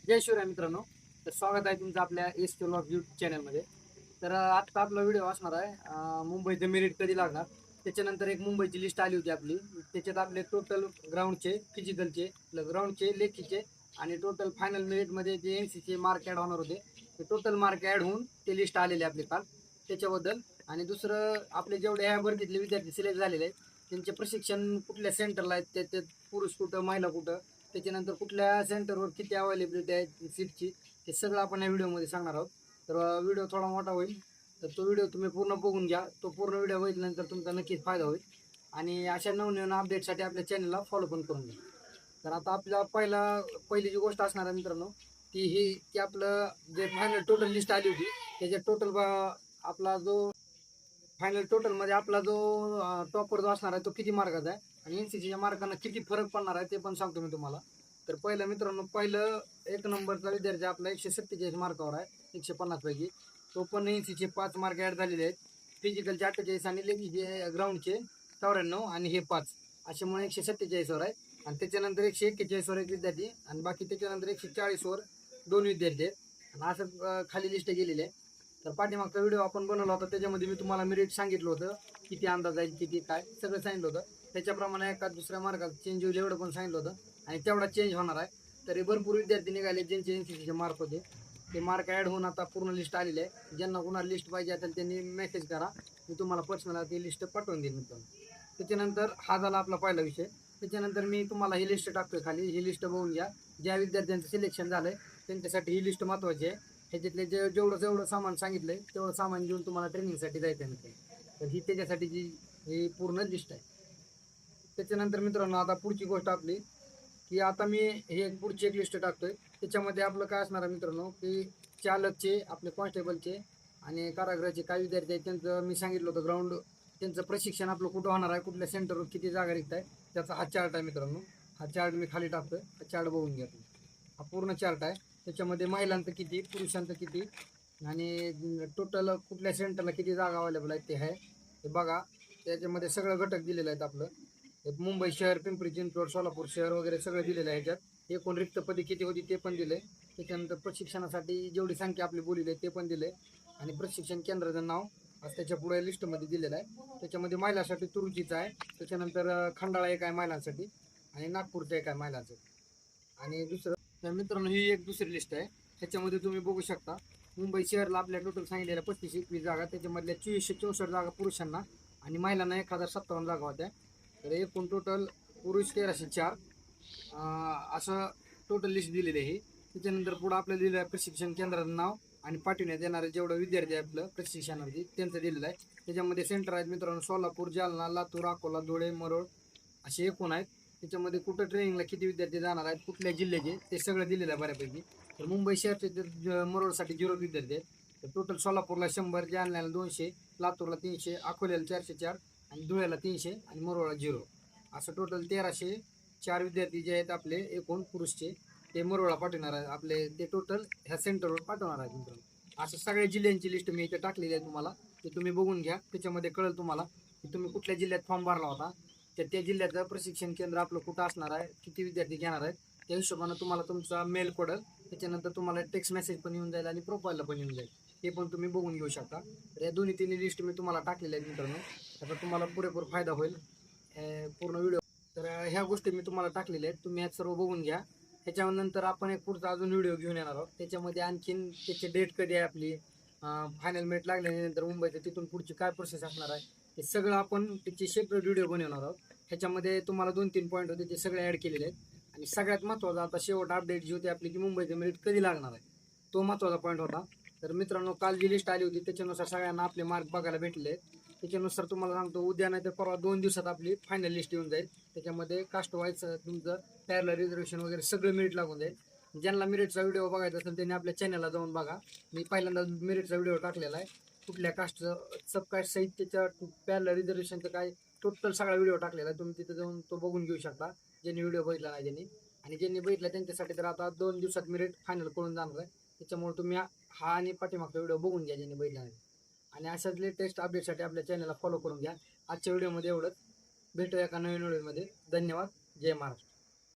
जय शिवराय मित्रांनो. तर स्वागत आहे तुमचं आपल्या एस के व्लॉग यूट्यूब चॅनलमध्ये. तर आजचा आपला व्हिडिओ असणार आहे मुंबईचं मेरिट कधी लागणार. त्याच्यानंतर एक मुंबईची लिस्ट आली होती आपली. त्याच्यात आपले टोटल ग्राउंडचे, फिजिकलचे, ग्राउंडचे, लेखीचे आणि टोटल फायनल मेरिटमध्ये जे NC चे मार्क ॲड होणार होते ते टोटल मार्क ॲड होऊन ते लिस्ट आलेले आपले काल त्याच्याबद्दल. आणि दुसरं आपले जेवढे ह्या भरतीतले विद्यार्थी सिलेक्ट झालेले आहेत त्यांचे प्रशिक्षण कुठल्या सेंटरला आहेत, त्याच्यात पुरुष कुठं महिला कुठं, त्याच्यानंतर कुठल्या सेंटरवर किती अवेलेबिलिटी आहे सीटची, हे सगळं आपण या व्हिडिओमध्ये सांगणार आहोत. तर व्हिडिओ थोडा मोठा होईल, तर तो व्हिडिओ तुम्ही पूर्ण बघून घ्या. तो पूर्ण व्हिडिओ बघितल्यानंतर तुमचा नक्कीच फायदा होईल. आणि अशा नवनवीन अपडेटसाठी आपल्या चॅनलला फॉलो पण करून घ्या. तर आता आपला पहिली जी गोष्ट असणार आहे मित्रांनो, की आपलं जे फायनल टोटल लिस्ट आली होती त्याच्या टोटल आपला जो फायनल टोटलमध्ये आपला जो टॉपर जो असणार आहे तो किती मार्काचा आहे आणि NC च्या मार्कांना किती फरक पडणार आहे ते पण सांगतो मी तुम्हाला. तर पहिलं मित्रांनो, पहिलं एक नंबरचा विद्यार्थी आपला 147 मार्कावर आहे 150 पैकी. तो पण NC चे 5 मार्क ॲड झालेले आहेत. फिजिकलचे 48 आणि लेखीचे ग्राउंडचे 94 आणि हे 5 असे म्हणून 147वर आहे. आणि त्याच्यानंतर 141वर एक विद्यार्थी आणि बाकी त्याच्यानंतर 140वर 2 विद्यार्थी आहेत. आणि असं खाली लिस्ट गेलेली आहे. तर पाठीमागचा व्हिडिओ आपण बनवला होता त्याच्यामध्ये मी तुम्हाला मेरिट सांगितलं होतं, किती अंदाज आहे किती काय सगळं सांगितलं होतं. त्याच्याप्रमाणे एका दुसऱ्या मार्कात चेंज होईल एवढं पण सांगितलं होतं आणि तेवढा चेंज होणार आहे. तरी भरपूर विद्यार्थी निघाले ज्यांचे NC चे मार्क होते ते मार्क ॲड होऊन आता पूर्ण लिस्ट आलेली आहे. ज्यांना कुणाला लिस्ट पाहिजे असेल त्यांनी मेसेज करा, मी तुम्हाला पर्सनल ती लिस्ट पाठवून देईल मित्रांनो. त्याच्यानंतर हा झाला आपला पहिला विषय. त्याच्यानंतर मी तुम्हाला ही लिस्ट टाकतोय खाली, ही लिस्ट बघून घ्या. ज्या विद्यार्थ्यांचं सिलेक्शन झालंय त्यांच्यासाठी ही लिस्ट महत्त्वाची आहे. ह्याच्यातले जेवढं सामान सांगितलंय तेवढं सामान घेऊन तुम्हाला ट्रेनिंगसाठी जायचं आहे. तर ही त्याच्यासाठी ही पूर्ण लिस्ट आहे. त्याच्यानंतर मित्रांनो आता पुढची गोष्ट आपली, की आता मी हे पुढची एक लिस्ट टाकतोय. त्याच्यामध्ये आपलं काय असणार आहे मित्रांनो, की चालकचे, आपले कॉन्स्टेबलचे आणि कारागृहाचे काही विद्यार्थी आहेत त्यांचं मी सांगितलं होतं ग्राउंड, त्यांचं प्रशिक्षण आपलं कुठं होणार आहे, कुठल्या सेंटरवर किती जागा रिक्त आहे, त्याचा हा चार्ट आहे मित्रांनो. हा चार्ट मी खाली टाकतोय, हा चार्ट बघून घ्या तुम्ही. हा पूर्ण चार्ट आहे. त्याच्यामध्ये महिलांचं किती, पुरुषांचं किती आणि टोटल कुठल्या सेंटरला किती जागा अवेलेबल आहेत ते आहे हे बघा. त्याच्यामध्ये सगळं घटक दिलेलं आहेत आपलं. मुंबई शहर, पिंपरी चिंचवड, सोलापूर शहर वगैरे सगळं दिलेलं आहे ह्याच्यात. एकूण रिक्त पदे किती होती ते पण दिले. त्याच्यानंतर प्रशिक्षणासाठी जेवढी संख्या आपली बोललेली आहे ते पण दिले. आणि प्रशिक्षण केंद्राचं नाव आज त्याच्या पुढे लिस्टमध्ये दिलेलं आहे. त्याच्यामध्ये महिलांसाठी तुरुचीचं आहे. त्याच्यानंतर खंडाळा एक आहे महिलांसाठी आणि नागपूरचं एक आहे महिलांसाठी. आणि दुसरं तर मित्रांनो ही एक दुसरी लिस्ट आहे. ह्याच्यामध्ये तुम्ही बघू शकता मुंबई शहरला आपल्या टोटल सांगितलेल्या 35-21 जागा, त्याच्यामधल्या 2464 जागा पुरुषांना आणि महिलांना 1057 जागा होत्या. तर एकूण टोटल पुरुष 1304 असं टोटल लिस्ट दिलेली आहे. त्याच्यानंतर पुढं आपलं दिलेलं आहे प्रशिक्षण केंद्राचं नाव आणि पाठवण्यात येणारे जेवढं विद्यार्थी आहे आपलं प्रशिक्षणामध्ये त्यांचं दिलेलं आहे. त्याच्यामध्ये सेंटर आहेत मित्रांनो सोलापूर, जालना, लातूर, अकोला, धुळे, मरोळ असे एकूण आहेत. त्याच्यामध्ये कुठं ट्रेनिंगला किती विद्यार्थी जाणार आहेत, कुठल्या जिल्ह्याचे, ते सगळं दिलेलं आहे बऱ्यापैकी. तर मुंबई शहरचे मरोडसाठी 0 विद्यार्थी आहेत. तर टोटल सोलापूरला 100, जालन्याला 200, लातूरला 300, अकोल्याला 404 आणि धुळ्याला 300 आणि मरोळला 0. असं टोटल 1304 विद्यार्थी जे आहेत आपले एकूण पुरुषचे ते मरोळला पाठवणार आहेत. आपले ते टोटल ह्या सेंटरवर पाठवणार आहेत मित्रांनो. असं सगळ्या जिल्ह्यांची लिस्ट मी इथे टाकलेली आहे तुम्हाला, ते तुम्ही बघून घ्या. त्याच्यामध्ये कळेल तुम्हाला की तुम्ही कुठल्या जिल्ह्यात फॉर्म भरला होता, त्या जिल्ह्याचं प्रशिक्षण केंद्र आपलं कुठं असणार आहे, किती विद्यार्थी घेणार आहेत, त्या हिशोबानं तुम्हाला तुमचा मेल पडेल. त्याच्यानंतर तुम्हाला टेक्स्ट मेसेज पण येऊन जाईल आणि प्रोफाईलला पण येऊन जाईल. हे पण तुम्ही बघून घेऊ शकता. तर या दोन्ही तिन्ही लिस्ट मी तुम्हाला टाकलेल्या आहेत मित्रांनो. त्याचा तुम्हाला पुरेपूर फायदा होईल पूर्ण व्हिडिओ. तर ह्या गोष्टी मी तुम्हाला टाकलेल्या आहेत, तुम्ही ह्यात सर्व बघून घ्या. ह्याच्यानंतर आपण एक पुढचा अजून व्हिडिओ घेऊन येणार आहोत. त्याच्यामध्ये आणखीन त्याची डेट कधी आहे आपली, फायनल मेरिट लागल्यानंतर मुंबईचं तिथून पुढची काय प्रोसेस असणार आहे, हे सगळं आपण त्याची सेपरेट व्हिडिओ बनवणार आहोत. ह्याच्यामध्ये तुम्हाला 2-3 पॉईंट होते ते सगळे ॲड केलेले आहेत. आणि सगळ्यात महत्त्वाचा आता शेवट अपडेट जी होती आपली की मुंबईचं मेरिट कधी लागणार आहे, तो महत्त्वाचा पॉईंट होता. तर मित्रांनो काल जी लिस्ट आली होती त्याच्यानुसार सगळ्यांना आपले मार्क बघायला भेटले आहेत. त्याच्यानुसार तुम्हाला सांगतो उद्या नाही तर परवा 2 दिवसात आपली फायनल लिस्ट येऊन जाईल. त्याच्यामध्ये कास्ट वाईज तुमचं पॅरलर रिझर्वेशन वगैरे सगळं मेरिट लागून जाईल. ज्यांना मेरिटचा व्हिडिओ बघायचा असेल त्यांनी आपल्या चॅनलला जाऊन बघा. मी पहिल्यांदा मेरिटचा व्हिडिओ टाकलेला आहे. कुठल्या कास्टचं सबकास्ट सहित त्याच्या पॅरलर रिझर्वेशनचं काय टोटल सगळा व्हिडिओ टाकलेला आहे. तुम्ही तिथे जाऊन तो बघून घेऊ शकता ज्यांनी व्हिडिओ बघितला नाही त्यांनी. आणि ज्यांनी बघितला त्यांच्यासाठी तर आता 2 दिवसात मेरिट फायनल करून जाणार आहे. त्याच्यामुळे तुम्ही हा आणि पाठीमागचा व्हिडिओ बघून घ्या ज्यांनी बघितला नाही. आणि अशाच लेटेस्ट अपडेटसाठी आपल्या चॅनलला फॉलो करून घ्या. आजच्या व्हिडिओमध्ये एवढंच. भेटूया एका नवीन व्हिडिओमध्ये. धन्यवाद. जय महाराष्ट्र.